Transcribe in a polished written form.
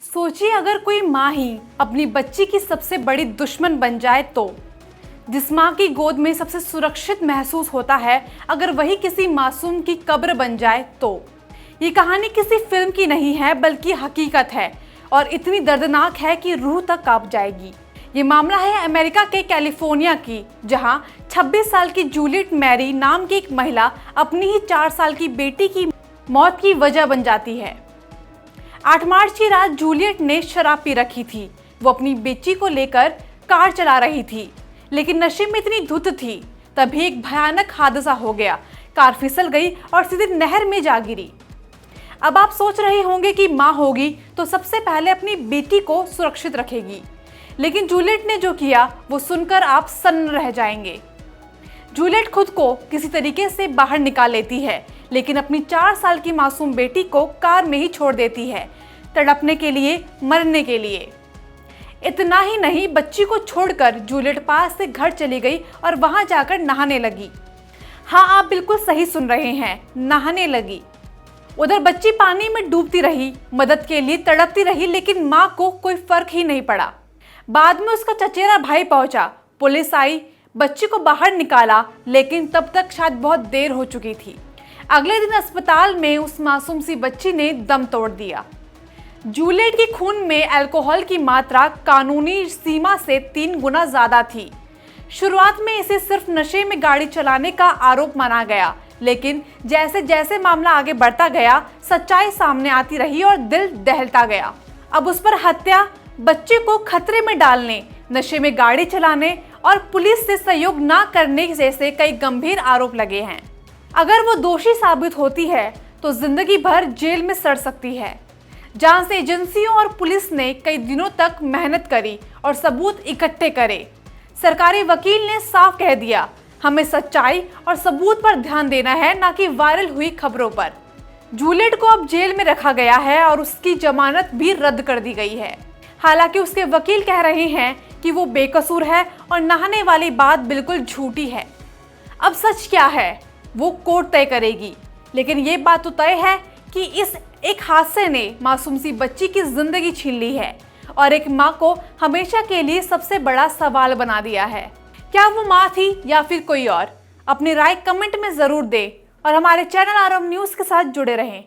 सोचिए अगर कोई माँ ही अपनी बच्ची की सबसे बड़ी दुश्मन बन जाए तो जिस माँ की गोद में सबसे सुरक्षित महसूस होता है, अगर वही किसी मासूम की कब्र बन जाए तो। ये कहानी किसी फिल्म की नहीं है बल्कि हकीकत है और इतनी दर्दनाक है कि रूह तक कांप जाएगी। ये मामला है अमेरिका के कैलिफोर्निया की, जहां 26 साल की जूलियट मैरी नाम की एक महिला अपनी ही 4 साल की बेटी की मौत की वजह बन जाती है। 8 मार्च की रात जूलियट ने शराब पी रखी थी। वो अपनी बेटी को लेकर कार चला रही थी, लेकिन नशे में इतनी धुत थी। तभी एक भयानक हादसा हो गया। कार फिसल गई और सीधे नहर में जा गिरी। अब आप सोच रहे होंगे कि माँ होगी तो सबसे पहले अपनी बेटी को सुरक्षित रखेगी, लेकिन जूलियट ने जो किया वो सुनकर आप सन्न रह जाएंगे। जूलियट खुद को किसी तरीके से बाहर निकाल लेती है, लेकिन अपनी 4 साल की मासूम बेटी को कार में ही छोड़ देती है, तड़पने के लिए, मरने के लिए। इतना ही नहीं, बच्ची को छोड़कर जूलियट पास से घर चली गई और वहां जाकर नहाने लगी। हाँ, आप बिल्कुल सही सुन रहे हैं, नहाने लगी। उधर बच्ची पानी में डूबती रही, मदद के लिए तड़पती रही, लेकिन माँ को कोई फर्क ही नहीं पड़ा। बाद में उसका चचेरा भाई पहुंचा, पुलिस आई, बच्ची को बाहर निकाला, लेकिन तब तक शायद बहुत देर हो चुकी थी। अगले दिन अस्पताल में उस मासूम सी बच्ची ने दम तोड़ दिया। जूलियट के खून में अल्कोहल की मात्रा कानूनी सीमा से 3 गुना ज्यादा थी। शुरुआत में इसे सिर्फ नशे में गाड़ी चलाने का आरोप माना गया, लेकिन जैसे जैसे मामला आगे बढ़ता गया, सच्चाई सामने आती रही और दिल दहलता गया। अब उस पर हत्या, बच्चे को खतरे में डालने, नशे में गाड़ी चलाने और पुलिस से सहयोग न करने जैसे कई गंभीर आरोप लगे हैं। अगर वो दोषी साबित होती है तो जिंदगी भर जेल में सड़ सकती है। जांच एजेंसियों और पुलिस ने कई दिनों तक मेहनत करी और सबूत इकट्ठे करे। सरकारी वकील ने साफ कह दिया, हमें सच्चाई और सबूत पर ध्यान देना है, ना कि वायरल हुई खबरों पर। जूलियट को अब जेल में रखा गया है और उसकी जमानत भी रद्द कर दी गई है। हालांकि उसके वकील कह रहे हैं कि वो बेकसूर है और नहाने वाली बात बिल्कुल झूठी है। अब सच क्या है वो कोर्ट तय करेगी, लेकिन ये बात तो तय है कि इस एक हादसे ने मासूम सी बच्ची की जिंदगी छीन ली है और एक माँ को हमेशा के लिए सबसे बड़ा सवाल बना दिया है। क्या वो माँ थी या फिर कोई और? अपनी राय कमेंट में जरूर दें और हमारे चैनल आरएम न्यूज़ के साथ जुड़े रहें।